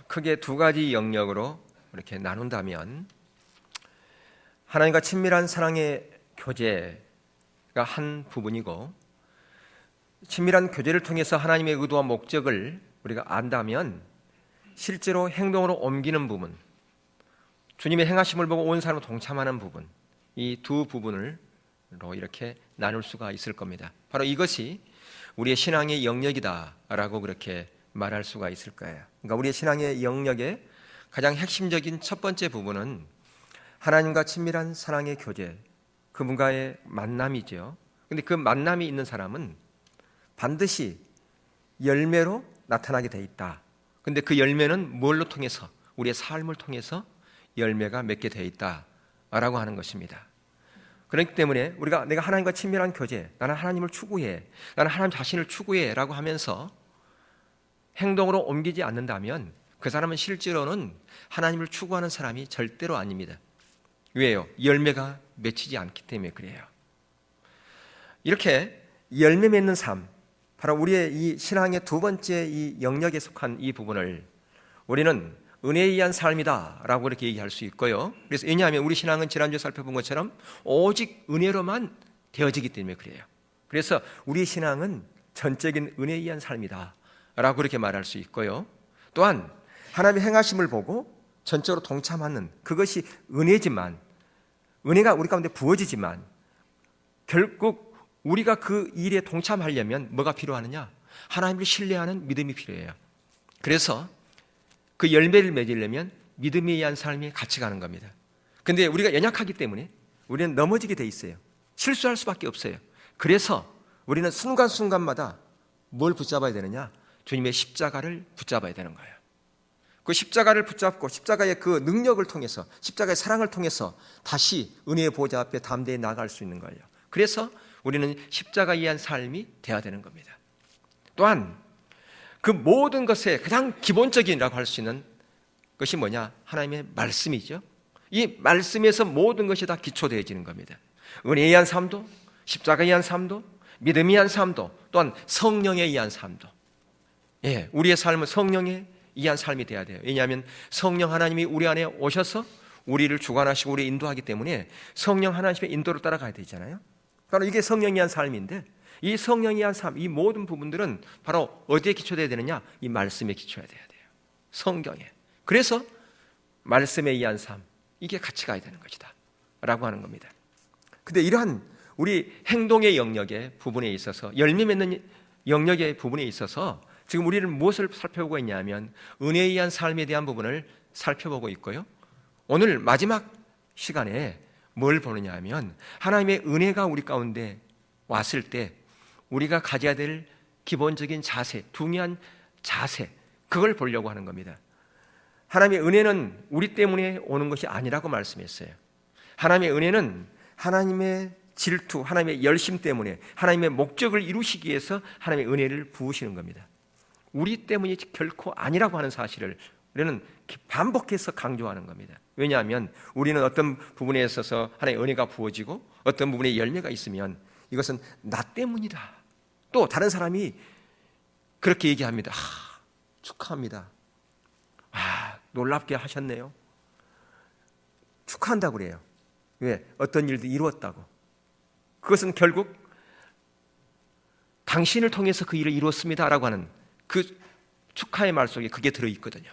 크게 두 가지 영역으로 이렇게 나눈다면, 하나님과 친밀한 사랑의 교제가 한 부분이고, 친밀한 교제를 통해서 하나님의 의도와 목적을 우리가 안다면 실제로 행동으로 옮기는 부분, 주님의 행하심을 보고 온 사람을 동참하는 부분, 이 두 부분으로 이렇게 나눌 수가 있을 겁니다. 바로 이것이 우리의 신앙의 영역이다라고 그렇게 말할 수가 있을 거예요. 그러니까 우리의 신앙의 영역의 가장 핵심적인 첫 번째 부분은 하나님과 친밀한 사랑의 교제, 그분과의 만남이죠. 근데 그 만남이 있는 사람은 반드시 열매로 나타나게 돼 있다. 근데 그 열매는 뭘로 통해서? 우리의 삶을 통해서 열매가 맺게 돼 있다라고 하는 것입니다. 그렇기 때문에 내가 하나님과 친밀한 교제, 나는 하나님을 추구해, 나는 하나님 자신을 추구해 라고 하면서 행동으로 옮기지 않는다면 그 사람은 실제로는 하나님을 추구하는 사람이 절대로 아닙니다. 왜요? 열매가 맺히지 않기 때문에 그래요. 이렇게 열매 맺는 삶, 바로 우리의 이 신앙의 두 번째 이 영역에 속한 이 부분을 우리는 은혜에 의한 삶이다 라고 이렇게 얘기할 수 있고요. 그래서 왜냐하면 우리 신앙은 지난주에 살펴본 것처럼 오직 은혜로만 되어지기 때문에 그래요. 그래서 우리 신앙은 전적인 은혜에 의한 삶이다 라고 그렇게 말할 수 있고요. 또한 하나님의 행하심을 보고 전적으로 동참하는, 그것이 은혜지만, 은혜가 우리 가운데 부어지지만 결국 우리가 그 일에 동참하려면 뭐가 필요하느냐? 하나님을 신뢰하는 믿음이 필요해요. 그래서 그 열매를 맺으려면 믿음에 의한 삶이 같이 가는 겁니다. 근데 우리가 연약하기 때문에 우리는 넘어지게 돼 있어요. 실수할 수밖에 없어요. 그래서 우리는 순간순간마다 뭘 붙잡아야 되느냐? 주님의 십자가를 붙잡아야 되는 거예요. 그 십자가를 붙잡고 십자가의 그 능력을 통해서, 십자가의 사랑을 통해서 다시 은혜의 보좌 앞에 담대히 나아갈 수 있는 거예요. 그래서 우리는 십자가에 의한 삶이 되어야 되는 겁니다. 또한 그 모든 것의 가장 기본적이라고 할 수 있는 것이 뭐냐? 하나님의 말씀이죠. 이 말씀에서 모든 것이 다 기초되어지는 겁니다. 은혜에 의한 삶도, 십자가에 의한 삶도, 믿음에 의한 삶도, 또한 성령에 의한 삶도. 우리의 삶은 성령에 의한 삶이 되어야 돼요. 왜냐하면 성령 하나님이 우리 안에 오셔서 우리를 주관하시고 우리를 인도하기 때문에 성령 하나님의 인도를 따라가야 되잖아요. 바로 이게 성령에 의한 삶인데, 이 성령에 의한 삶, 이 모든 부분들은 바로 어디에 기초되어야 되느냐? 이 말씀에 기초해야 돼요. 성경에. 그래서 말씀에 의한 삶, 이게 같이 가야 되는 것이다 라고 하는 겁니다. 근데 이러한 우리 행동의 영역의 부분에 있어서, 열매 맺는 영역의 부분에 있어서 지금 우리는 무엇을 살펴보고 있냐면 은혜에 의한 삶에 대한 부분을 살펴보고 있고요. 오늘 마지막 시간에 뭘 보느냐 하면 하나님의 은혜가 우리 가운데 왔을 때 우리가 가져야 될 기본적인 자세, 중요한 자세, 그걸 보려고 하는 겁니다. 하나님의 은혜는 우리 때문에 오는 것이 아니라고 말씀했어요. 하나님의 은혜는 하나님의 질투, 하나님의 열심 때문에 하나님의 목적을 이루시기 위해서 하나님의 은혜를 부으시는 겁니다. 우리 때문이 결코 아니라고 하는 사실을 우리는 반복해서 강조하는 겁니다. 왜냐하면 우리는 어떤 부분에 있어서 하나님의 은혜가 부어지고 어떤 부분에 열매가 있으면 이것은 나 때문이다. 또 다른 사람이 그렇게 얘기합니다. 축하합니다. 놀랍게 하셨네요. 축하한다고 그래요. 왜? 어떤 일도 이루었다고. 그것은 결국 당신을 통해서 그 일을 이루었습니다라고 하는 그 축하의 말 속에 그게 들어있거든요.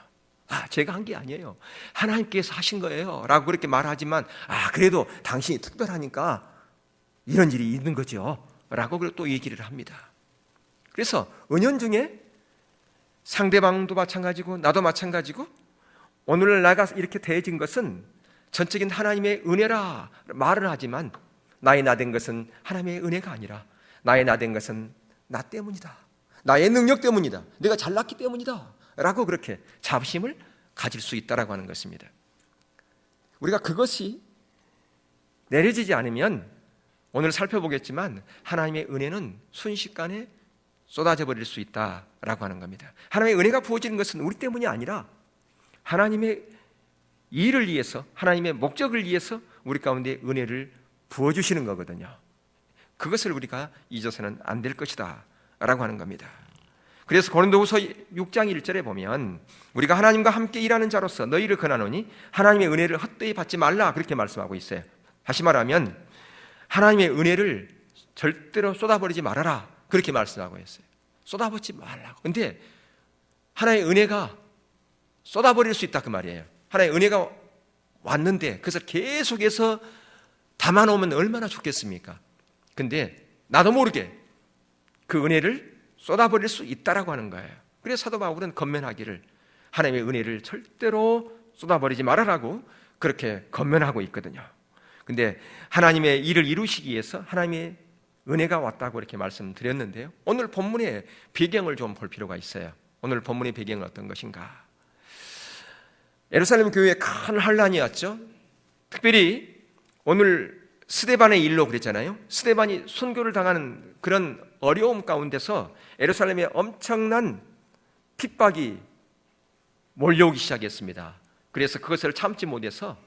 제가 한 게 아니에요. 하나님께서 하신 거예요 라고 그렇게 말하지만 그래도 당신이 특별하니까 이런 일이 있는 거죠 라고 또 얘기를 합니다. 그래서 은연중에 상대방도 마찬가지고 나도 마찬가지고 오늘 나가 이렇게 대해진 것은 전적인 하나님의 은혜라 말을 하지만 나의 나된 것은 하나님의 은혜가 아니라 나의 나된 것은 나 때문이다. 나의 능력 때문이다. 내가 잘났기 때문이다 라고 그렇게 자부심을 가질 수 있다라고 하는 것입니다. 우리가 그것이 내려지지 않으면 오늘 살펴보겠지만 하나님의 은혜는 순식간에 쏟아져 버릴 수 있다라고 하는 겁니다. 하나님의 은혜가 부어지는 것은 우리 때문이 아니라 하나님의 일을 위해서, 하나님의 목적을 위해서 우리 가운데 은혜를 부어주시는 거거든요. 그것을 우리가 잊어서는 안 될 것이다 라고 하는 겁니다. 그래서 고린도후서 6장 1절에 보면 우리가 하나님과 함께 일하는 자로서 너희를 권하노니 하나님의 은혜를 헛되이 받지 말라 그렇게 말씀하고 있어요. 다시 말하면 하나님의 은혜를 절대로 쏟아버리지 말아라 그렇게 말씀하고 있어요. 쏟아붓지 말라고. 근데 하나님의 은혜가 쏟아버릴 수 있다 그 말이에요. 하나님의 은혜가 왔는데 그것을 계속해서 담아놓으면 얼마나 좋겠습니까? 근데 나도 모르게 그 은혜를 쏟아버릴 수 있다라고 하는 거예요. 그래서 사도 바울은 건면하기를 하나님의 은혜를 절대로 쏟아버리지 말아라고 그렇게 건면하고 있거든요. 근데 하나님의 일을 이루시기 위해서 하나님의 은혜가 왔다고 이렇게 말씀드렸는데요. 오늘 본문의 배경을 좀 볼 필요가 있어요. 오늘 본문의 배경은 어떤 것인가? 예루살렘 교회에 큰 환란이 왔죠. 특별히 오늘 스데반의 일로 그랬잖아요. 스데반이 순교를 당하는 그런 어려움 가운데서 예루살렘에 엄청난 핍박이 몰려오기 시작했습니다. 그래서 그것을 참지 못해서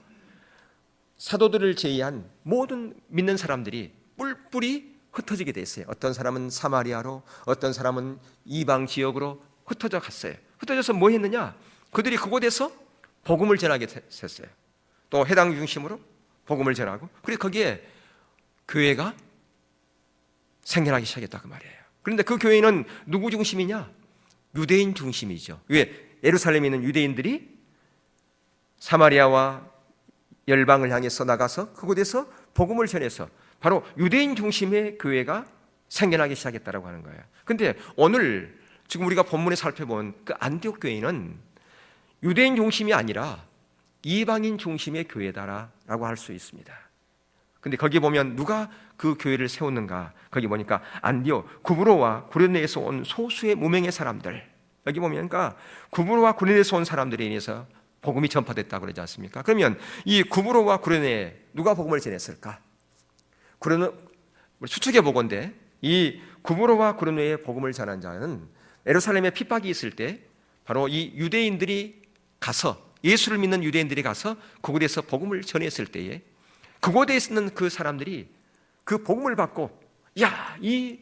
사도들을 제외한 모든 믿는 사람들이 뿔뿔이 흩어지게 됐어요. 어떤 사람은 사마리아로, 어떤 사람은 이방 지역으로 흩어져 갔어요. 흩어져서 뭐 했느냐? 그들이 그곳에서 복음을 전하게 됐어요. 또 해당 중심으로 복음을 전하고, 그리고 거기에 교회가 생겨나기 시작했다 그 말이에요. 그런데 그 교회는 누구 중심이냐? 유대인 중심이죠. 왜? 예루살렘에 있는 유대인들이 사마리아와 열방을 향해서 나가서 그곳에서 복음을 전해서 바로 유대인 중심의 교회가 생겨나기 시작했다라고 하는 거예요. 그런데 오늘 지금 우리가 본문에 살펴본 그 안디옥 교회는 유대인 중심이 아니라 이방인 중심의 교회다라고 할 수 있습니다. 근데 거기 보면 누가 그 교회를 세웠는가? 거기 보니까 안디옥, 구브로와 구레네에서 온 소수의 무명의 사람들. 여기 보면 그러니까 구브로와 구레네에서 온 사람들에 의해서 복음이 전파됐다고 그러지 않습니까? 그러면 이 구브로와 구레네에 누가 복음을 전했을까? 구레네 추측해 보건대 이 구브로와 구레네에 복음을 전한 자는 예루살렘에 핍박이 있을 때 바로 이 유대인들이 가서 예수를 믿는 유대인들이 가서 그곳에서 복음을 전했을 때에 그곳에 있는 그 사람들이 그 복음을 받고 야, 이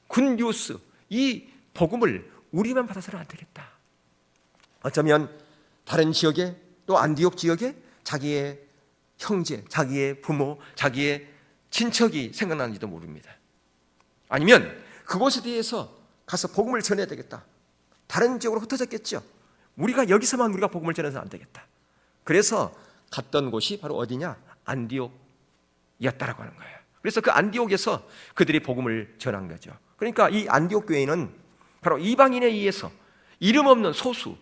굿뉴스, 이 복음을 우리만 받아서는 안 되겠다. 어쩌면 다른 지역에 또 안디옥 지역에 자기의 형제, 자기의 부모, 자기의 친척이 생각나는지도 모릅니다. 아니면 그곳에 대해서 가서 복음을 전해야 되겠다. 다른 지역으로 흩어졌겠죠. 우리가 여기서만 우리가 복음을 전해서 안 되겠다. 그래서 갔던 곳이 바로 어디냐? 안디옥이었다라고 하는 거예요. 그래서 그 안디옥에서 그들이 복음을 전한 거죠. 그러니까 이 안디옥 교회는 바로 이방인에 의해서 이름 없는 소수,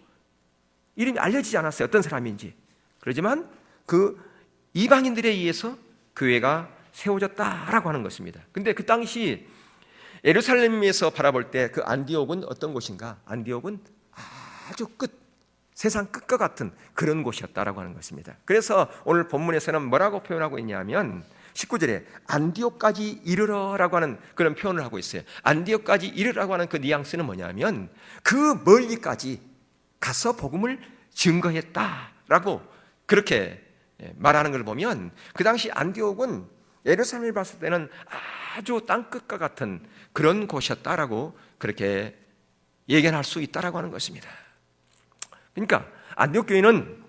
이름이 알려지지 않았어요. 어떤 사람인지. 그렇지만 그 이방인들에 의해서 교회가 세워졌다라고 하는 것입니다. 근데 그 당시 예루살렘에서 바라볼 때 그 안디옥은 어떤 곳인가? 안디옥은 아주 세상 끝과 같은 그런 곳이었다라고 하는 것입니다. 그래서 오늘 본문에서는 뭐라고 표현하고 있냐면 19절에 안디옥까지 이르러라고 하는 그런 표현을 하고 있어요. 안디옥까지 이르라고 하는 그 뉘앙스는 뭐냐면 그 멀리까지 가서 복음을 증거했다라고 그렇게 말하는 걸 보면 그 당시 안디옥은 예루살렘을 봤을 때는 아주 땅끝과 같은 그런 곳이었다라고 그렇게 예견할 수 있다라고 하는 것입니다. 그러니까 안디옥 교회는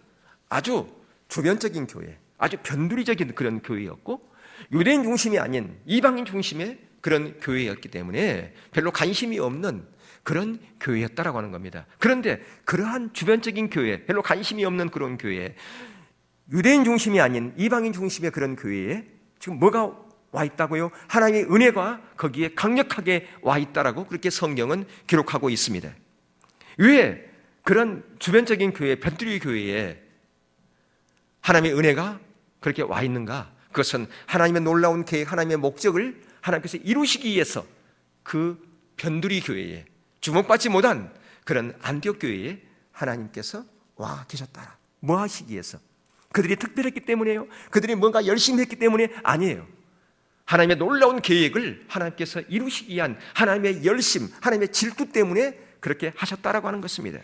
아주 주변적인 교회, 아주 변두리적인 그런 교회였고 유대인 중심이 아닌 이방인 중심의 그런 교회였기 때문에 별로 관심이 없는 그런 교회였다라고 하는 겁니다. 그런데 그러한 주변적인 교회, 별로 관심이 없는 그런 교회, 유대인 중심이 아닌 이방인 중심의 그런 교회에 지금 뭐가 와 있다고요? 하나님의 은혜가 거기에 강력하게 와 있다라고 그렇게 성경은 기록하고 있습니다. 왜 그런 주변적인 교회, 변두리 교회에 하나님의 은혜가 그렇게 와 있는가? 그것은 하나님의 놀라운 계획, 하나님의 목적을 하나님께서 이루시기 위해서 그 변두리 교회에 주목받지 못한 그런 안디옥 교회에 하나님께서 와 계셨다. 뭐 하시기 위해서? 그들이 특별했기 때문에요? 그들이 뭔가 열심히 했기 때문에? 아니에요. 하나님의 놀라운 계획을 하나님께서 이루시기 위한 하나님의 열심, 하나님의 질투 때문에 그렇게 하셨다라고 하는 것입니다.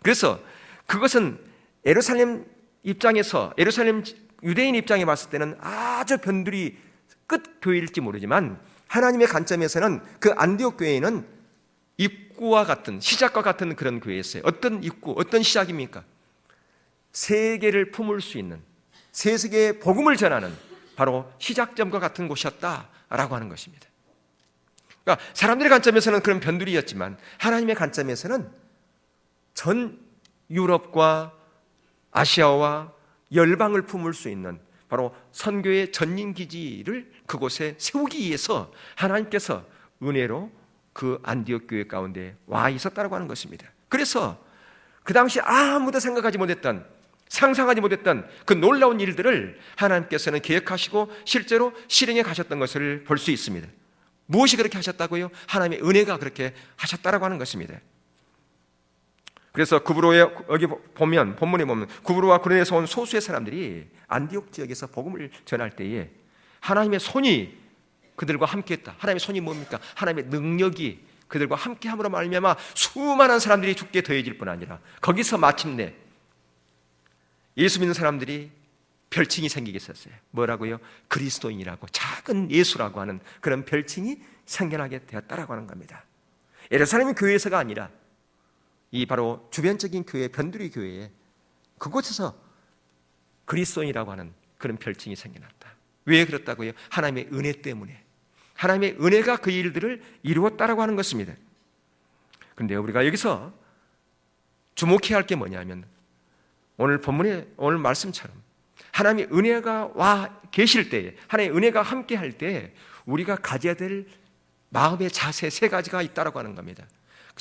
그래서 그것은 예루살렘 입장에서, 예루살렘 유대인 입장에 봤을 때는 아주 변두리 끝 교회일지 모르지만 하나님의 관점에서는 그 안디옥 교회는 입구와 같은, 시작과 같은 그런 교회였어요. 어떤 입구, 어떤 시작입니까? 세계를 품을 수 있는, 세계에 복음을 전하는 바로 시작점과 같은 곳이었다라고 하는 것입니다. 그러니까 사람들의 관점에서는 그런 변두리였지만 하나님의 관점에서는 전 유럽과 아시아와 열방을 품을 수 있는 바로 선교의 전인기지를 그곳에 세우기 위해서 하나님께서 은혜로 그 안디옥 교회 가운데 와 있었다고 하는 것입니다. 그래서 그 당시 아무도 생각하지 못했던, 상상하지 못했던 그 놀라운 일들을 하나님께서는 계획하시고 실제로 실행해 가셨던 것을 볼 수 있습니다. 무엇이 그렇게 하셨다고요? 하나님의 은혜가 그렇게 하셨다라고 하는 것입니다. 그래서 구브로에, 여기 보면, 본문에 보면 구브로와 구레네에서 온 소수의 사람들이 안디옥 지역에서 복음을 전할 때에 하나님의 손이 그들과 함께했다. 하나님의 손이 뭡니까? 하나님의 능력이 그들과 함께함으로 말미암아 수많은 사람들이 죽게 더해질 뿐 아니라 거기서 마침내 예수 믿는 사람들이 별칭이 생기게 했었어요. 뭐라고요? 그리스도인이라고, 작은 예수라고 하는 그런 별칭이 생겨나게 되었다라고 하는 겁니다. 예루살렘 교회에서가 아니라 이 바로 주변적인 교회, 변두리 교회에 그곳에서 그리스도인이라고 하는 그런 별칭이 생겨났다. 왜 그렇다고요? 하나님의 은혜 때문에. 하나님의 은혜가 그 일들을 이루었다라고 하는 것입니다. 그런데 우리가 여기서 주목해야 할 게 뭐냐면 오늘 본문의 오늘 말씀처럼 하나님의 은혜가 와 계실 때에, 하나님의 은혜가 함께 할 때 우리가 가져야 될 마음의 자세 세 가지가 있다라고 하는 겁니다.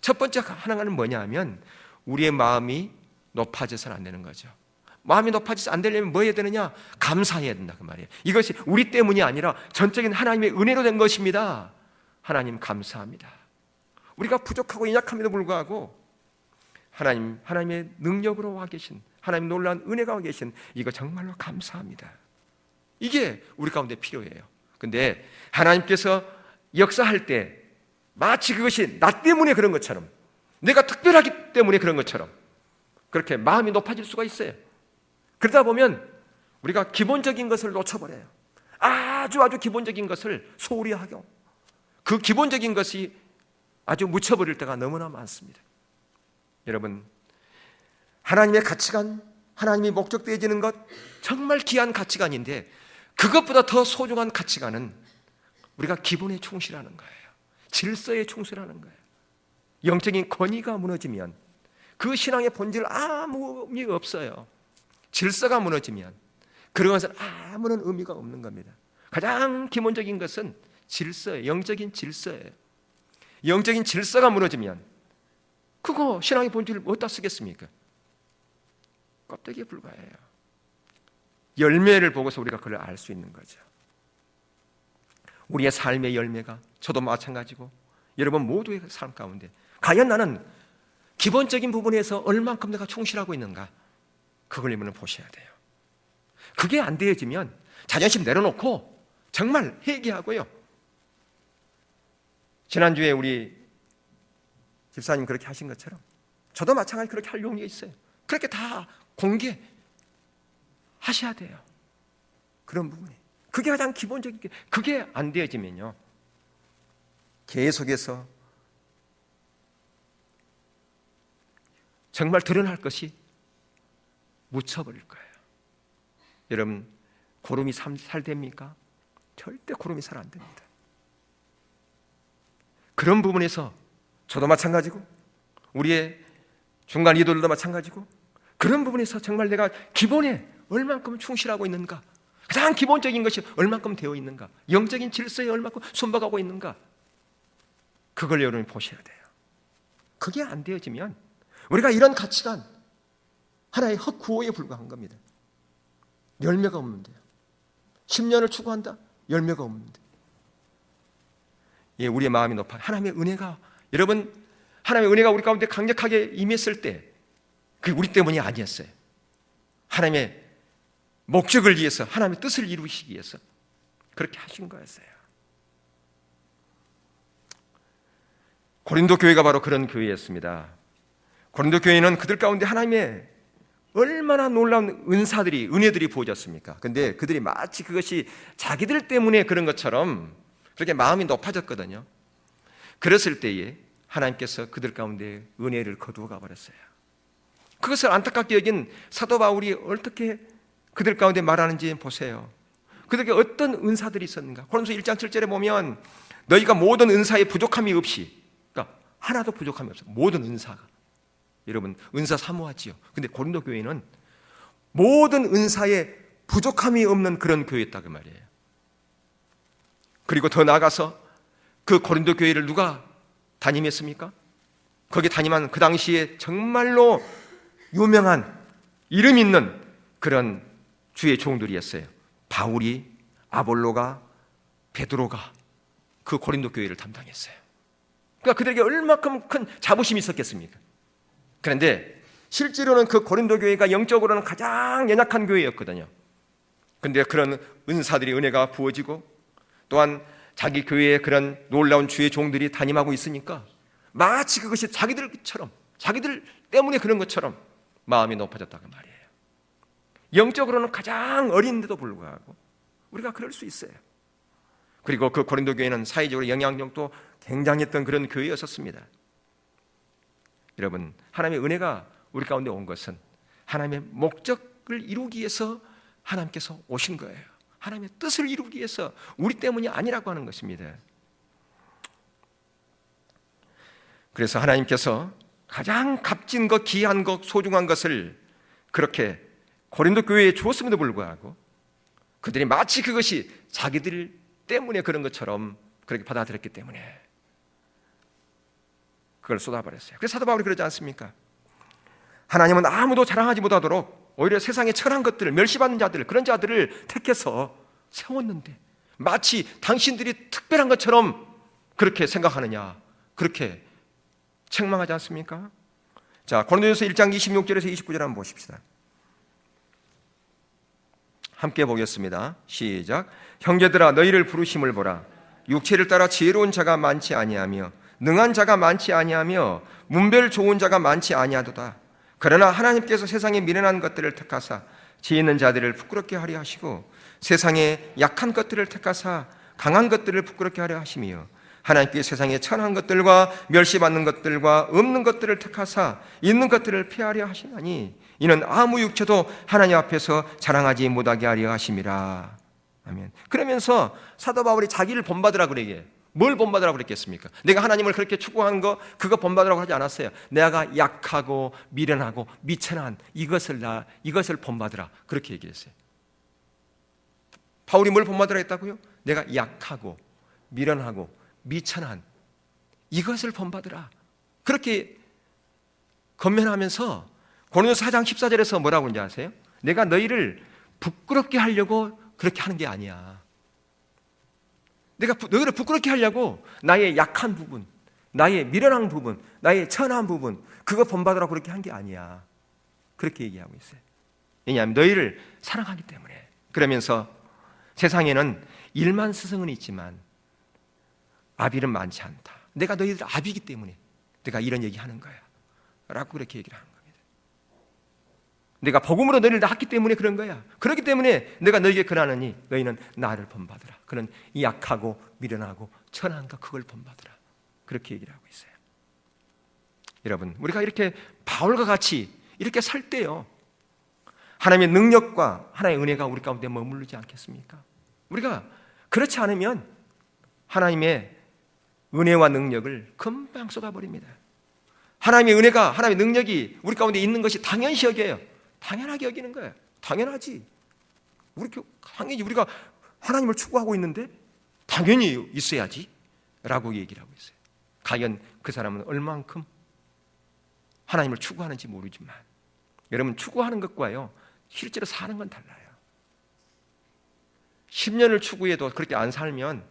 첫 번째 하나는 뭐냐 하면 우리의 마음이 높아져서는 안 되는 거죠. 마음이 높아져서 안 되려면 뭐 해야 되느냐? 감사해야 된다 그 말이에요. 이것이 우리 때문이 아니라 전적인 하나님의 은혜로 된 것입니다. 하나님 감사합니다. 우리가 부족하고 연약함에도 불구하고 하나님의 능력으로 와 계신, 하나님 놀라운 은혜가 와 계신, 이거 정말로 감사합니다. 이게 우리 가운데 필요해요. 근데 하나님께서 역사할 때 마치 그것이 나 때문에 그런 것처럼, 내가 특별하기 때문에 그런 것처럼 그렇게 마음이 높아질 수가 있어요. 그러다 보면 우리가 기본적인 것을 놓쳐버려요. 아주 기본적인 것을 소홀히 하고 그 기본적인 것이 아주 묻혀버릴 때가 너무나 많습니다. 여러분, 하나님의 가치관, 하나님이 목적되어지는 것 정말 귀한 가치관인데 그것보다 더 소중한 가치관은 우리가 기본에 충실하는 거예요. 질서에 충실하는 거예요. 영적인 권위가 무너지면 그 신앙의 본질 아무 의미가 없어요. 질서가 무너지면 그런 것은 아무런 의미가 없는 겁니다. 가장 기본적인 것은 질서예요. 영적인 질서예요. 영적인 질서가 무너지면 그거 신앙의 본질을 어디다 쓰겠습니까? 껍데기에 불과해요. 열매를 보고서 우리가 그걸 알 수 있는 거죠. 우리의 삶의 열매가, 저도 마찬가지고 여러분 모두의 삶 가운데 과연 나는 기본적인 부분에서 얼만큼 내가 충실하고 있는가, 그걸 여러분은 보셔야 돼요. 그게 안 되어지면 자존심 내려놓고 정말 회개하고요. 지난주에 우리 집사님 그렇게 하신 것처럼 저도 마찬가지 그렇게 할 용의가 있어요. 그렇게 다 공개하셔야 돼요. 그런 부분이, 그게 가장 기본적인 게, 그게 안 되어지면요 계속해서 정말 드러날 것이 묻혀버릴 거예요. 여러분, 고름이 살 됩니까? 절대 고름이 살 안 됩니다. 그런 부분에서 저도 마찬가지고 우리의 중간 이도들도 마찬가지고 그런 부분에서 정말 내가 기본에 얼만큼 충실하고 있는가, 가장 기본적인 것이 얼만큼 되어 있는가, 영적인 질서에 얼만큼 순박하고 있는가, 그걸 여러분이 보셔야 돼요. 그게 안 되어지면 우리가 이런 가치관 하나의 헛구호에 불과한 겁니다. 열매가 없는데요. 10년을 추구한다? 열매가 없는데. 예, 우리의 마음이 높아 하나님의 은혜가, 여러분, 하나님의 은혜가 우리 가운데 강력하게 임했을 때 그게 우리 때문이 아니었어요. 하나님의 목적을 위해서, 하나님의 뜻을 이루시기 위해서 그렇게 하신 거였어요. 고린도 교회가 바로 그런 교회였습니다. 고린도 교회는 그들 가운데 하나님의 얼마나 놀라운 은사들이, 은혜들이 부어졌습니까? 근데 그들이 마치 그것이 자기들 때문에 그런 것처럼 그렇게 마음이 높아졌거든요. 그랬을 때에 하나님께서 그들 가운데 은혜를 거두어 가버렸어요. 그것을 안타깝게 여긴 사도 바울이 어떻게 그들 가운데 말하는지 보세요. 그들에게 어떤 은사들이 있었는가? 고린도서 1장 7절에 보면 너희가 모든 은사에 부족함이 없이, 그러니까 하나도 부족함이 없어요. 모든 은사가. 여러분 은사 사모하지요. 근데 고린도 교회는 모든 은사에 부족함이 없는 그런 교회였다 그 말이에요. 그리고 더 나아가서 그 고린도 교회를 누가 담임했습니까? 거기 담임한 그 당시에 정말로 유명한 이름 있는 그런 주의 종들이었어요. 바울이, 아볼로가, 베드로가 그 고린도 교회를 담당했어요. 그러니까 그들에게 얼마큼 큰 자부심이 있었겠습니까? 그런데 실제로는 그 고린도 교회가 영적으로는 가장 연약한 교회였거든요. 그런데 그런 은사들이, 은혜가 부어지고 또한 자기 교회에 그런 놀라운 주의 종들이 담임하고 있으니까 마치 그것이 자기들처럼, 자기들 때문에 그런 것처럼 마음이 높아졌다고 말이에요. 영적으로는 가장 어린데도 불구하고 우리가 그럴 수 있어요. 그리고 그 고린도 교회는 사회적으로 영향력도 굉장했던 그런 교회였었습니다. 여러분, 하나님의 은혜가 우리 가운데 온 것은 하나님의 목적을 이루기 위해서 하나님께서 오신 거예요. 하나님의 뜻을 이루기 위해서, 우리 때문이 아니라고 하는 것입니다. 그래서 하나님께서 가장 값진 것, 귀한 것, 소중한 것을 그렇게 고린도 교회에 주었음에도 불구하고 그들이 마치 그것이 자기들 때문에 그런 것처럼 그렇게 받아들였기 때문에 그걸 쏟아버렸어요. 그래서 사도 바울이 그러지 않습니까? 하나님은 아무도 자랑하지 못하도록 오히려 세상의 천한 것들을, 멸시받는 자들, 그런 자들을 택해서 세웠는데 마치 당신들이 특별한 것처럼 그렇게 생각하느냐, 그렇게 책망하지 않습니까? 자, 고린도전서 1장 26절에서 29절 한번 보십시다. 함께 보겠습니다. 시작. 형제들아, 너희를 부르심을 보라. 육체를 따라 지혜로운 자가 많지 아니하며 능한 자가 많지 아니하며 문별 좋은 자가 많지 아니하도다. 그러나 하나님께서 세상의 미련한 것들을 택하사 지혜 있는 자들을 부끄럽게 하려 하시고 세상의 약한 것들을 택하사 강한 것들을 부끄럽게 하려 하시며 하나님께 세상의 천한 것들과 멸시받는 것들과 없는 것들을 택하사 있는 것들을 피하려 하시나니 이는 아무 육체도 하나님 앞에서 자랑하지 못하게 하려 하심이라. 아멘. 그러면서 사도 바울이 자기를 본받으라고 그러게. 뭘 본받으라고 그랬겠습니까? 내가 하나님을 그렇게 추구한 거, 그거 본받으라고 하지 않았어요. 내가 약하고 미련하고 미천한 이것을 본받으라, 그렇게 얘기했어요. 바울이 뭘 본받으라 했다고요? 내가 약하고 미련하고 미천한 이것을 본받으라, 그렇게 건면하면서 고린도서 4장 14절에서 뭐라고 하는지 아세요? 내가 너희를 부끄럽게 하려고 그렇게 하는 게 아니야. 내가 너희를 부끄럽게 하려고 나의 약한 부분, 나의 미련한 부분, 나의 천한 부분, 그거 본받으라고 그렇게 한 게 아니야, 그렇게 얘기하고 있어요. 왜냐하면 너희를 사랑하기 때문에. 그러면서 세상에는 일만 스승은 있지만 아비는 많지 않다. 내가 너희들 아비이기 때문에 내가 이런 얘기하는 거야 라고 그렇게 얘기를 하는 겁니다. 내가 복음으로 너희를 낳았기 때문에 그런 거야. 그렇기 때문에 내가 너희에게 그러하니 너희는 나를 본받으라. 그런 약하고 미련하고 천한 것, 그걸 본받으라, 그렇게 얘기를 하고 있어요. 여러분, 우리가 이렇게 바울과 같이 이렇게 살 때요, 하나님의 능력과 하나님의 은혜가 우리 가운데 머무르지 않겠습니까? 우리가 그렇지 않으면 하나님의 은혜와 능력을 금방 쏟아버립니다. 하나님의 은혜가, 하나님의 능력이 우리 가운데 있는 것이 당연시 여겨요. 당연하게 여기는 거예요. 당연하지. 당연히 우리가 하나님을 추구하고 있는데 당연히 있어야지 라고 얘기를 하고 있어요. 과연 그 사람은 얼만큼 하나님을 추구하는지 모르지만, 여러분, 추구하는 것과요 실제로 사는 건 달라요. 10년을 추구해도 그렇게 안 살면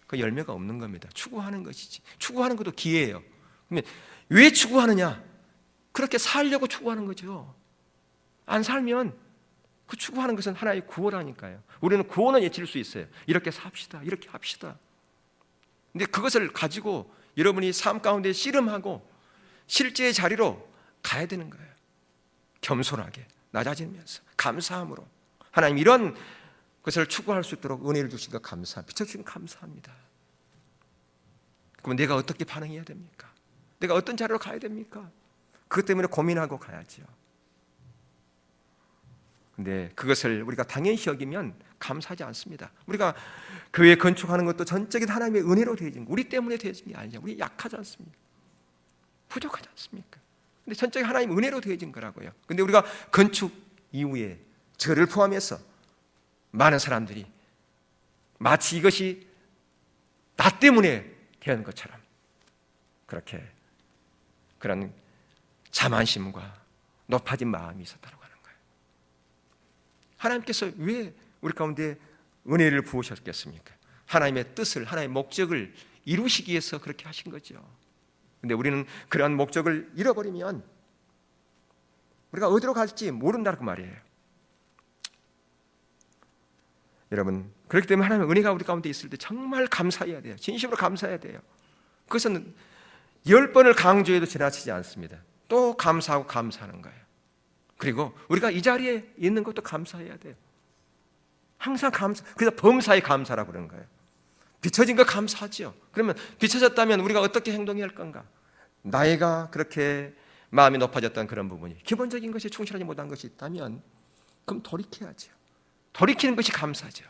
그 열매가 없는 겁니다. 추구하는 것이지. 추구하는 것도 기회예요. 그러면 왜 추구하느냐? 그렇게 살려고 추구하는 거죠. 안 살면 그 추구하는 것은 하나의 구원이니까요. 우리는 구원을 외칠 수 있어요. 이렇게 삽시다, 이렇게 합시다. 근데 그것을 가지고 여러분이 삶 가운데 씨름하고 실제의 자리로 가야 되는 거예요. 겸손하게, 낮아지면서, 감사함으로. 하나님 이런 것을 추구할 수 있도록 은혜를 주신 것 감사, 비춰주신 감사합니다. 그럼 내가 어떻게 반응해야 됩니까? 내가 어떤 자리로 가야 됩니까? 그것 때문에 고민하고 가야죠. 근데 그것을 우리가 당연시 여기면 감사하지 않습니다. 우리가 교회 건축하는 것도 전적인 하나님의 은혜로 되어진 거, 우리 때문에 되어진 게 아니죠. 우리 약하지 않습니까? 부족하지 않습니까? 근데 전적인 하나님의 은혜로 되어진 거라고요. 근데 우리가 건축 이후에 저를 포함해서 많은 사람들이 마치 이것이 나 때문에 된 것처럼 그렇게 그런 자만심과 높아진 마음이 있었다고 하는 거예요. 하나님께서 왜 우리 가운데 은혜를 부으셨겠습니까? 하나님의 뜻을, 하나님의 목적을 이루시기 위해서 그렇게 하신 거죠. 근데 우리는 그러한 목적을 잃어버리면 우리가 어디로 갈지 모른다고 말이에요. 여러분, 그렇기 때문에 하나님의 은혜가 우리 가운데 있을 때 정말 감사해야 돼요. 진심으로 감사해야 돼요. 그것은 10번을 강조해도 지나치지 않습니다. 또 감사하고 감사하는 거예요. 그리고 우리가 이 자리에 있는 것도 감사해야 돼요. 항상 감사, 그래서 범사에 감사라고 그러는 거예요. 비춰진 거 감사하죠. 그러면 비춰졌다면 우리가 어떻게 행동해야 할 건가? 나이가 그렇게 마음이 높아졌던 그런 부분이, 기본적인 것이 충실하지 못한 것이 있다면 그럼 돌이켜야죠. 돌이키는 것이 감사죠.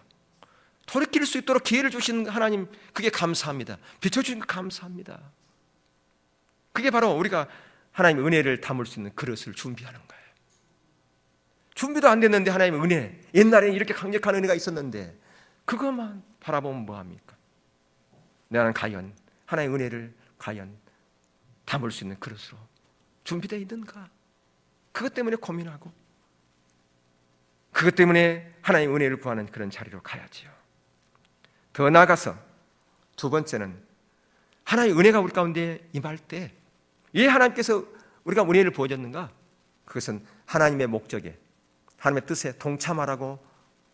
돌이킬 수 있도록 기회를 주신 하나님, 그게 감사합니다. 비춰주신 거 감사합니다. 그게 바로 우리가 하나님의 은혜를 담을 수 있는 그릇을 준비하는 거예요. 준비도 안 됐는데 하나님의 은혜, 옛날에는 이렇게 강력한 은혜가 있었는데 그것만 바라보면 뭐합니까? 나는 과연 하나님의 은혜를 과연 담을 수 있는 그릇으로 준비되어 있는가? 그것 때문에 고민하고 그것 때문에 하나님의 은혜를 구하는 그런 자리로 가야지요. 더 나아가서 두 번째는 하나님의 은혜가 우리 가운데 임할 때 왜 하나님께서 우리가 은혜를 부어줬는가? 그것은 하나님의 목적에, 하나님의 뜻에 동참하라고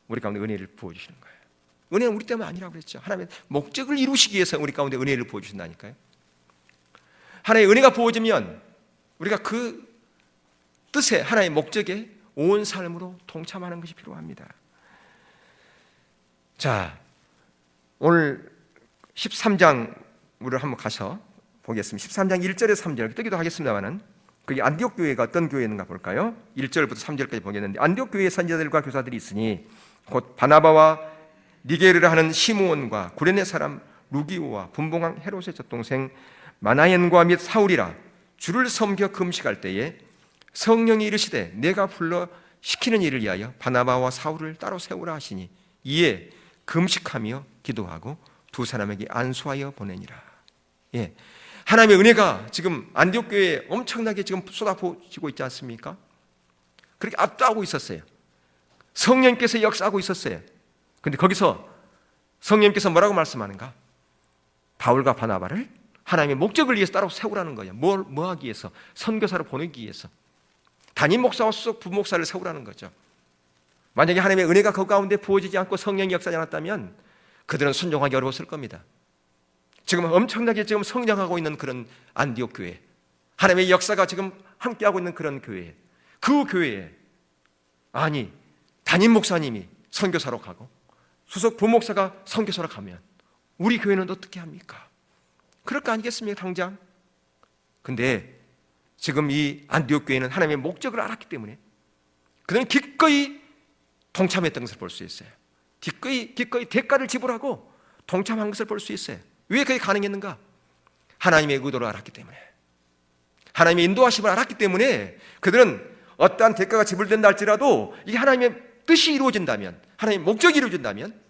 우리 가운데 은혜를 부어주시는 거예요. 은혜는 우리 때문에 아니라고 그랬죠. 하나님의 목적을 이루시기 위해서 우리 가운데 은혜를 부어주신다니까요. 하나님의 은혜가 부어지면 우리가 그 뜻에, 하나님의 목적에 온 삶으로 동참하는 것이 필요합니다. 자, 오늘 13장으로 한번 가서 보겠습니다. 13장 1절에서 3절 뜨기도 하겠습니다만은 그게 안디옥 교회가 어떤 교회인가 볼까요? 1절부터 3절까지 보겠는데, 안디옥 교회의 선지자들과 교사들이 있으니 곧 바나바와 니게르라 하는 시므온과 구레네 사람 루기오와 분봉왕 헤롯의 젖동생 마나엔과 및 사울이라 주를 섬겨 금식할 때에 성령이 이르시되 내가 불러 시키는 일을 위하여 바나바와 사울을 따로 세우라 하시니 이에 금식하며 기도하고 두 사람에게 안수하여 보내니라. 예, 하나님의 은혜가 지금 안디옥 교회에 엄청나게 지금 쏟아부어지고 있지 않습니까? 그렇게 압도하고 있었어요. 성령께서 역사하고 있었어요. 그런데 거기서 성령께서 뭐라고 말씀하는가? 바울과 바나바를 하나님의 목적을 위해서 따로 세우라는 거예요. 뭐 하기 위해서? 선교사로 보내기 위해서. 담임 목사와 수석 부목사를 세우라는 거죠. 만약에 하나님의 은혜가 그 가운데 부어지지 않고 성령이 역사하지 않았다면 그들은 순종하기 어려웠을 겁니다. 지금 엄청나게 지금 성장하고 있는 그런 안디옥 교회, 하나님의 역사가 지금 함께하고 있는 그런 교회, 그 교회에 아니 담임 목사님이 선교사로 가고 수석 부목사가 선교사로 가면 우리 교회는 어떻게 합니까? 그럴 거 아니겠습니까 당장? 근데 지금 이 안디옥 교회는 하나님의 목적을 알았기 때문에 그들은 기꺼이 동참했던 것을 볼 수 있어요. 기꺼이 대가를 지불하고 동참한 것을 볼 수 있어요. 왜 그게 가능했는가? 하나님의 의도를 알았기 때문에, 하나님의 인도하심을 알았기 때문에 그들은 어떠한 대가가 지불된다 할지라도 이게 하나님의 뜻이 이루어진다면, 하나님의 목적이 이루어진다면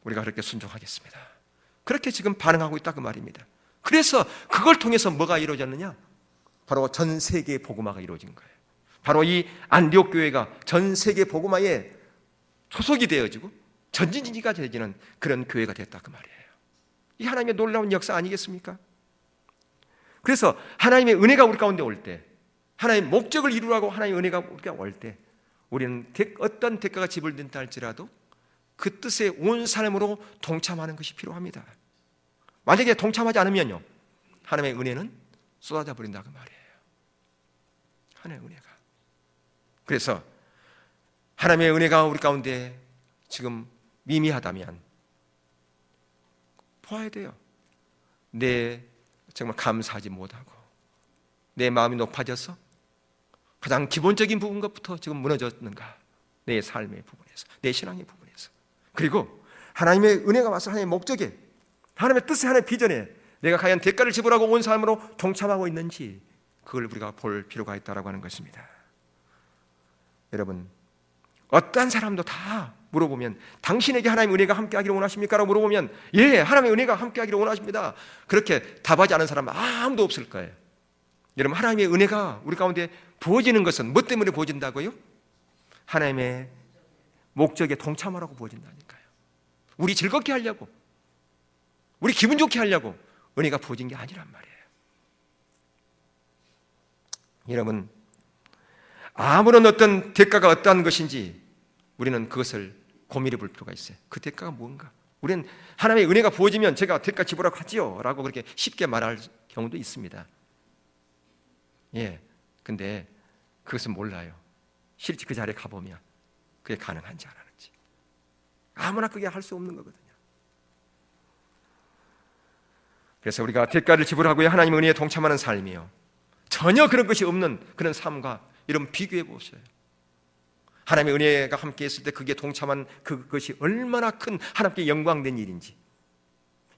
우리가 그렇게 순종하겠습니다. 그렇게 지금 반응하고 있다 그 말입니다. 그래서 그걸 통해서 뭐가 이루어졌느냐? 바로 전 세계 복음화가 이루어진 거예요. 바로 이 안디옥 교회가 전 세계 복음화에 소속이 되어지고 전진지가 되어지는 그런 교회가 됐다 그 말이에요. 이 하나님의 놀라운 역사 아니겠습니까? 그래서 하나님의 은혜가 우리 가운데 올 때, 하나님의 목적을 이루라고 하나님의 은혜가 우리가 올 때 우리는 어떤 대가가 지불된다 할지라도 그 뜻에 온 삶으로 동참하는 것이 필요합니다. 만약에 동참하지 않으면요, 하나님의 은혜는 쏟아져 버린다 그 말이에요. 하나님의 은혜가. 그래서 하나님의 은혜가 우리 가운데 지금 미미하다면 보아야 돼요. 내 정말 감사하지 못하고 내 마음이 높아져서 가장 기본적인 부분 것부터 지금 무너졌는가? 내 삶의 부분에서, 내 신앙의 부분에서. 그리고 하나님의 은혜가 와서 하나님의 목적에, 하나님의 뜻에, 하나님의 비전에 내가 과연 대가를 지불하고 온 삶으로 동참하고 있는지 그걸 우리가 볼 필요가 있다고 하는 것입니다. 여러분, 어떠한 사람도 다 물어보면 당신에게 하나님의 은혜가 함께하기를 원하십니까? 라고 물어보면 예, 하나님의 은혜가 함께하기를 원하십니다. 그렇게 답하지 않은 사람은 아무도 없을 거예요. 여러분, 하나님의 은혜가 우리 가운데 부어지는 것은 뭐 때문에 부어진다고요? 하나님의 목적에 동참하라고 부어진다니까요. 우리 즐겁게 하려고, 우리 기분 좋게 하려고 은혜가 부어진 게 아니란 말이에요. 여러분, 아무런 어떤 대가가 어떠한 것인지 우리는 그것을 고민해 볼 필요가 있어요. 그 대가가 뭔가? 우리는 하나님의 은혜가 부어지면 제가 대가 지불하고 하지요 라고 그렇게 쉽게 말할 경우도 있습니다. 예, 근데 그것은 몰라요. 실제 그 자리에 가보면 그게 가능한지 안 하는지. 아무나 그게 할 수 없는 거거든요. 그래서 우리가 대가를 지불하고요, 하나님의 은혜에 동참하는 삶이요, 전혀 그런 것이 없는 그런 삶과 여러분 비교해 보세요. 하나님의 은혜가 함께 했을 때 그게 동참한 그것이 얼마나 큰 하나님께 영광된 일인지.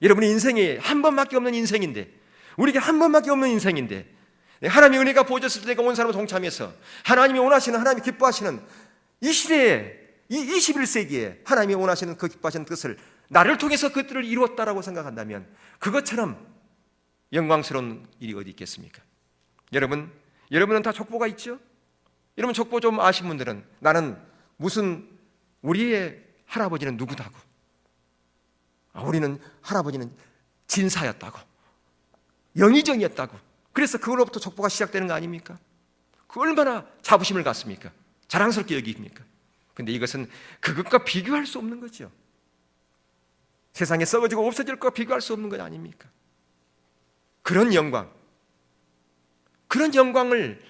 여러분의 인생이 한 번밖에 없는 인생인데, 우리에게 한 번밖에 없는 인생인데 하나님의 은혜가 부어졌을 때 내가 온 사람을 동참해서 하나님이 원하시는, 하나님이 기뻐하시는 이 시대에, 이 21세기에 하나님이 원하시는 그 기뻐하시는 뜻을 나를 통해서 그 뜻을 이루었다라고 생각한다면 그것처럼 영광스러운 일이 어디 있겠습니까? 여러분은 다 족보가 있죠? 여러분 족보 좀 아신 분들은 나는 무슨 우리의 할아버지는 누구다고, 우리는 할아버지는 진사였다고, 영의정이었다고, 그래서 그걸로부터 족보가 시작되는 거 아닙니까? 그 얼마나 자부심을 갖습니까? 자랑스럽게 여깁니까? 근데 이것은 그것과 비교할 수 없는 거죠. 세상에 썩어지고 없어질 것과 비교할 수 없는 것 아닙니까? 그런 영광을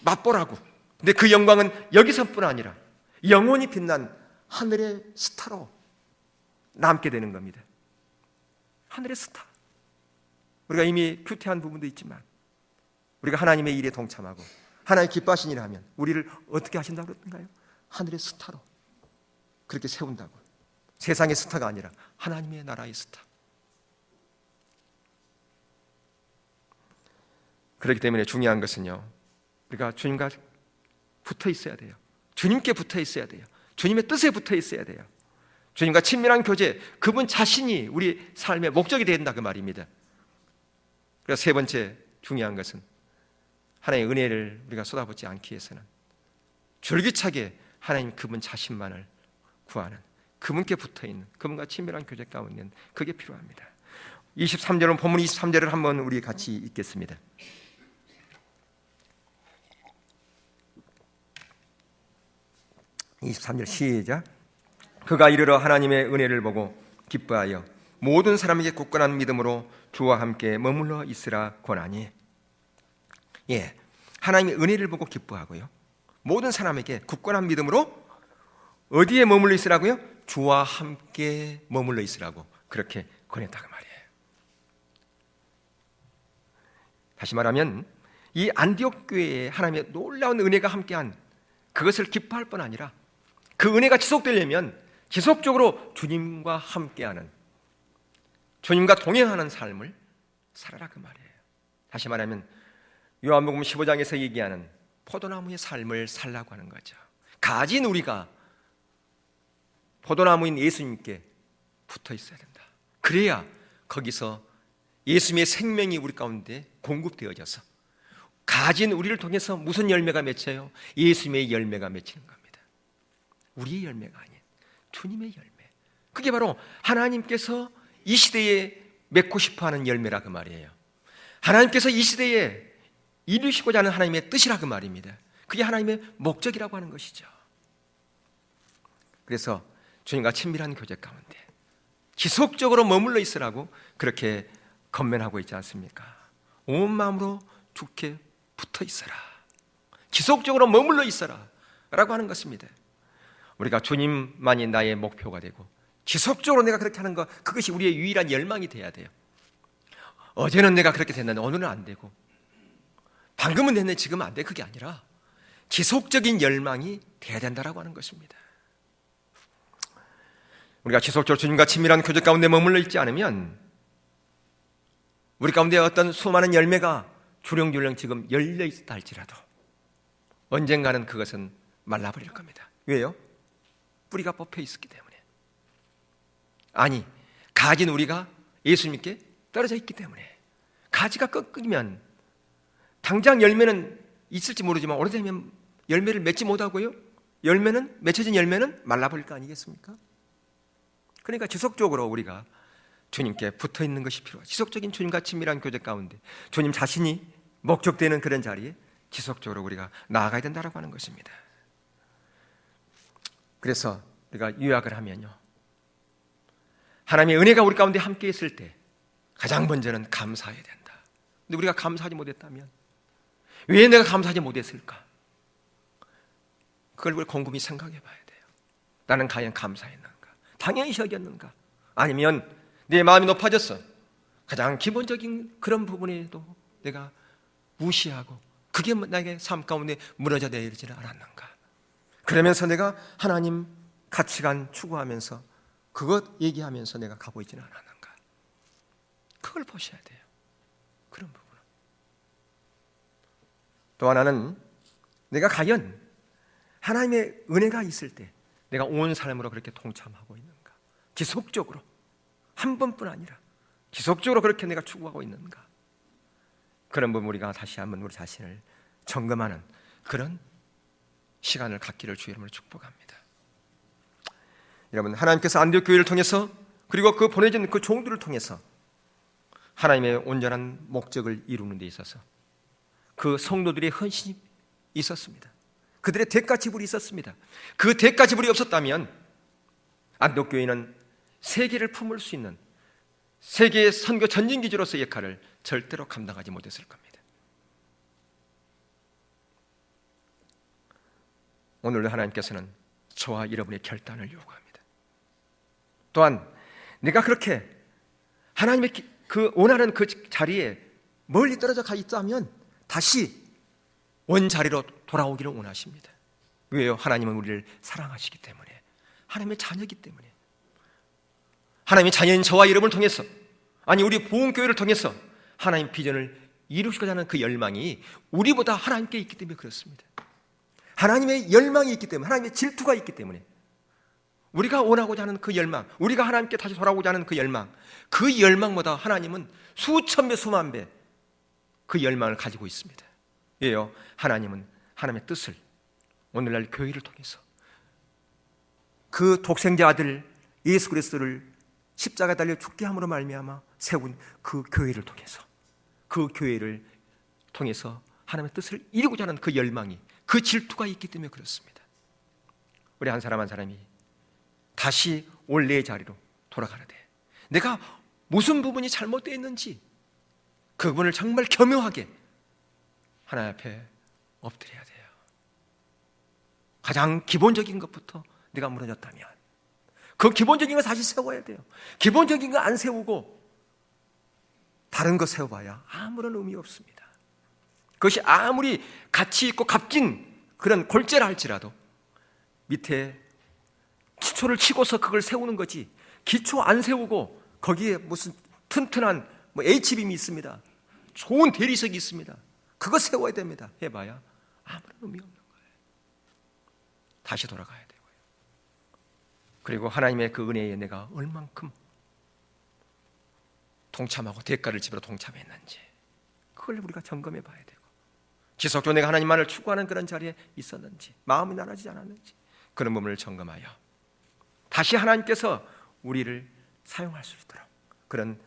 맛보라고. 근데 그 영광은 여기서뿐 아니라 영원히 빛난 하늘의 스타로 남게 되는 겁니다. 하늘의 스타. 우리가 이미 큐티한 부분도 있지만 우리가 하나님의 일에 동참하고 하나님 기뻐하신 일을 하면 우리를 어떻게 하신다고 그러던가요? 하늘의 스타로 그렇게 세운다고. 세상의 스타가 아니라 하나님의 나라의 스타. 그렇기 때문에 중요한 것은요, 우리가 주님과 붙어 있어야 돼요. 주님께 붙어 있어야 돼요. 주님의 뜻에 붙어 있어야 돼요. 주님과 친밀한 교제, 그분 자신이 우리 삶의 목적이 된다 그 말입니다. 그래서 세 번째 중요한 것은 하나님의 은혜를 우리가 쏟아붓지 않기 위해서는 줄기차게 하나님 그분 자신만을 구하는, 그분께 붙어있는, 그분과 친밀한 교제 가운데 있는 그게 필요합니다. 23절은 본문 23절을 한번 우리 같이 읽겠습니다. 23절 시작. 그가 이르러 하나님의 은혜를 보고 기뻐하여 모든 사람에게 굳건한 믿음으로 주와 함께 머물러 있으라 권하니. 예, 하나님의 은혜를 보고 기뻐하고요, 모든 사람에게 굳건한 믿음으로 어디에 머물러 있으라고요? 주와 함께 머물러 있으라고 그렇게 권했다고 말이에요. 다시 말하면 이 안디옥 교회에 하나님의 놀라운 은혜가 함께한 그것을 기뻐할 뿐 아니라 그 은혜가 지속되려면 지속적으로 주님과 함께하는, 주님과 동행하는 삶을 살아라 그 말이에요. 다시 말하면 요한복음 15장에서 얘기하는 포도나무의 삶을 살라고 하는 거죠. 가진 우리가 포도나무인 예수님께 붙어 있어야 된다. 그래야 거기서 예수님의 생명이 우리 가운데 공급되어져서 가진 우리를 통해서 무슨 열매가 맺혀요? 예수님의 열매가 맺히는 겁니다. 우리의 열매가 아닌 주님의 열매. 그게 바로 하나님께서 이 시대에 맺고 싶어하는 열매라 그 말이에요. 하나님께서 이 시대에 이루시고자 하는 하나님의 뜻이라 그 말입니다. 그게 하나님의 목적이라고 하는 것이죠. 그래서 주님과 친밀한 교제 가운데 지속적으로 머물러 있으라고 그렇게 건면하고 있지 않습니까? 온 마음으로 주께 붙어 있어라, 지속적으로 머물러 있어라 라고 하는 것입니다. 우리가 주님만이 나의 목표가 되고 지속적으로 내가 그렇게 하는 것, 그것이 우리의 유일한 열망이 돼야 돼요. 어제는 내가 그렇게 됐는데 오늘은 안 되고, 방금은 됐는데 지금은 안 돼. 그게 아니라 지속적인 열망이 돼야 된다라고 하는 것입니다. 우리가 지속적으로 주님과 친밀한 교제 가운데 머물러 있지 않으면 우리 가운데 어떤 수많은 열매가 주렁주렁 지금 열려 있다 할지라도 언젠가는 그것은 말라버릴 겁니다. 왜요? 뿌리가 뽑혀 있었기 때문에. 아니, 가진 우리가 예수님께 떨어져 있기 때문에. 가지가 꺾이면 당장 열매는 있을지 모르지만 오래되면 열매를 맺지 못하고요, 맺혀진 열매는 말라버릴 거 아니겠습니까? 그러니까 지속적으로 우리가 주님께 붙어 있는 것이 필요하죠. 지속적인 주님과 친밀한 교제 가운데 주님 자신이 목적되는 그런 자리에 지속적으로 우리가 나아가야 된다고 하는 것입니다. 그래서 우리가 요약을 하면요, 하나님의 은혜가 우리 가운데 함께 있을 때 가장 먼저는 감사해야 된다. 근데 우리가 감사하지 못했다면 왜 내가 감사하지 못했을까? 그걸 우리 곰곰이 생각해 봐야 돼요. 나는 과연 감사했는가? 당연히 여겼는가? 아니면 내 마음이 높아졌어, 가장 기본적인 그런 부분에도 내가 무시하고 그게 나에게 삶 가운데 무너져 내리지는 않았는가? 그러면서 내가 하나님 가치관 추구하면서 그것 얘기하면서 내가 가고 있지는 않았는가? 그걸 보셔야 돼요. 그런 부분. 또 하나는 내가 과연 하나님의 은혜가 있을 때 내가 온 삶으로 그렇게 동참하고 있는가? 지속적으로, 한 번뿐 아니라 지속적으로 그렇게 내가 추구하고 있는가? 그런 부분 우리가 다시 한번 우리 자신을 점검하는 그런 시간을 갖기를 주의 이름으로 축복합니다. 여러분, 하나님께서 안디옥 교회를 통해서 그리고 그 보내진 그 종들을 통해서 하나님의 온전한 목적을 이루는 데 있어서 그 성도들의 헌신이 있었습니다. 그들의 대가 지불이 있었습니다. 그 대가 지불이 없었다면 안디옥 교회는 세계를 품을 수 있는 세계의 선교 전진기지로서의 역할을 절대로 감당하지 못했을 겁니다. 오늘도 하나님께서는 저와 여러분의 결단을 요구합니다. 또한 내가 그렇게 하나님의 그 원하는 그 자리에 멀리 떨어져 가 있다면 다시 원자리로 돌아오기를 원하십니다. 왜요? 하나님은 우리를 사랑하시기 때문에, 하나님의 자녀이기 때문에. 하나님의 자녀인 저와 여러분을 통해서, 아니 우리 보험교회를 통해서 하나님 비전을 이루시고자 하는 그 열망이 우리보다 하나님께 있기 때문에 그렇습니다. 하나님의 열망이 있기 때문에, 하나님의 질투가 있기 때문에 우리가 원하고자 하는 그 열망, 우리가 하나님께 다시 돌아오고자 하는 그 열망보다 하나님은 수천 배 수만 배 그 열망을 가지고 있습니다. 왜요? 하나님은 하나님의 뜻을 오늘날 교회를 통해서 그 독생자 아들 예수 그리스도를 십자가에 달려 죽게 함으로 말미암아 세운 그 교회를 통해서, 그 교회를 통해서 하나님의 뜻을 이루고자 하는 그 열망이, 그 질투가 있기 때문에 그렇습니다. 우리 한 사람 한 사람이 다시 원래의 자리로 돌아가는데 내가 무슨 부분이 잘못되어 있는지 그 부분을 정말 겸허하게 하나님 앞에 엎드려야 돼요. 가장 기본적인 것부터 내가 무너졌다면 그 기본적인 거 다시 세워야 돼요. 기본적인 거 안 세우고 다른 거 세워봐야 아무런 의미 없습니다. 그것이 아무리 가치 있고 값진 그런 골재라 할지라도 밑에 기초를 치고서 그걸 세우는 거지, 기초 안 세우고 거기에 무슨 튼튼한 H빔이 있습니다, 좋은 대리석이 있습니다, 그거 세워야 됩니다. 해봐야 아무런 의미 없는 거예요. 다시 돌아가야 되고요. 그리고 하나님의 그 은혜에 내가 얼만큼 동참하고 대가를 지불어 동참했는지 그걸 우리가 점검해 봐야 되고, 지속적으로 내가 하나님만을 추구하는 그런 자리에 있었는지, 마음이 나눠지지 않았는지 그런 부분을 점검하여 다시 하나님께서 우리를 사용할 수 있도록 그런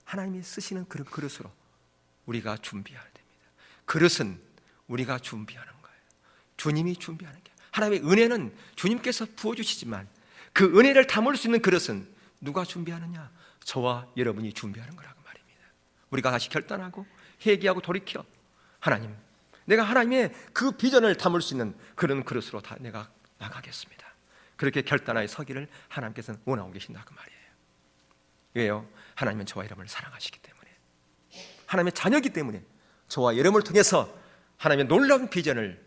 하나님이 쓰시는 그런 그릇으로 우리가 준비해야 됩니다. 그릇은 우리가 준비하는 거예요. 주님이 준비하는 게, 하나님의 은혜는 주님께서 부어주시지만 그 은혜를 담을 수 있는 그릇은 누가 준비하느냐? 저와 여러분이 준비하는 거라고 말입니다. 우리가 다시 결단하고 회개하고 돌이켜 하나님, 내가 하나님의 그 비전을 담을 수 있는 그런 그릇으로 다 내가 나가겠습니다. 그렇게 결단하여 서기를 하나님께서는 원하고 계신다고 말이에요. 왜요? 하나님은 저와 여러분을 사랑하시기 때문에. 하나님의 자녀이기 때문에 저와 여러분을 통해서 하나님의 놀라운 비전을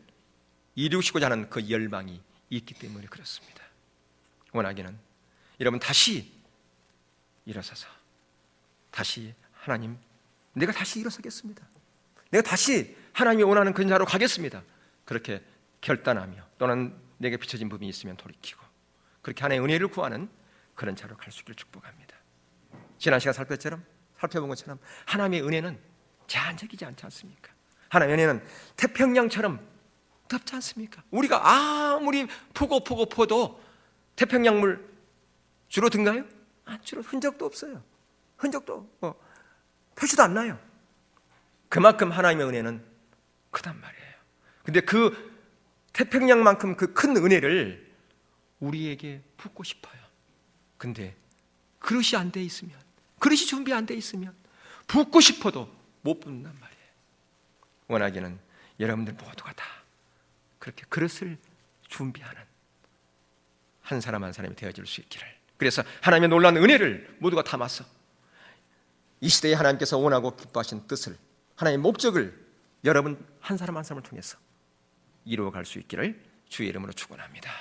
이루시고자 하는 그 열망이 있기 때문에 그렇습니다. 원하기는 여러분 다시 일어서서 다시 하나님, 내가 다시 일어서겠습니다. 내가 다시 하나님이 원하는 그 자로 가겠습니다. 그렇게 결단하며 또는 내게 비춰진 부분이 있으면 돌이키고 그렇게 하나님의 은혜를 구하는 그런 자로 갈 수 있기를 축복합니다. 지난 시간 살펴본 것처럼 하나님의 은혜는 제한적이지 않지 않습니까? 하나님의 은혜는 태평양처럼 덥지 않습니까? 우리가 아무리 포도 태평양물 줄어든가요? 안 줄어. 흔적도 없어요. 흔적도 표시도 안 나요. 그만큼 하나님의 은혜는 크단 말이에요. 근데 그 태평양만큼 그 큰 은혜를 우리에게 붓고 싶어요. 근데 그릇이 안 돼 있으면, 그릇이 준비 안 돼 있으면 붓고 싶어도 못 붓는단 말이에요. 원하기는 여러분들 모두가 다 그렇게 그릇을 준비하는 한 사람 한 사람이 되어질 수 있기를. 그래서 하나님의 놀라운 은혜를 모두가 담아서 이 시대에 하나님께서 원하고 기뻐하신 뜻을, 하나님의 목적을 여러분 한 사람 한 사람을 통해서 이루어갈 수 있기를 주의 이름으로 축원합니다.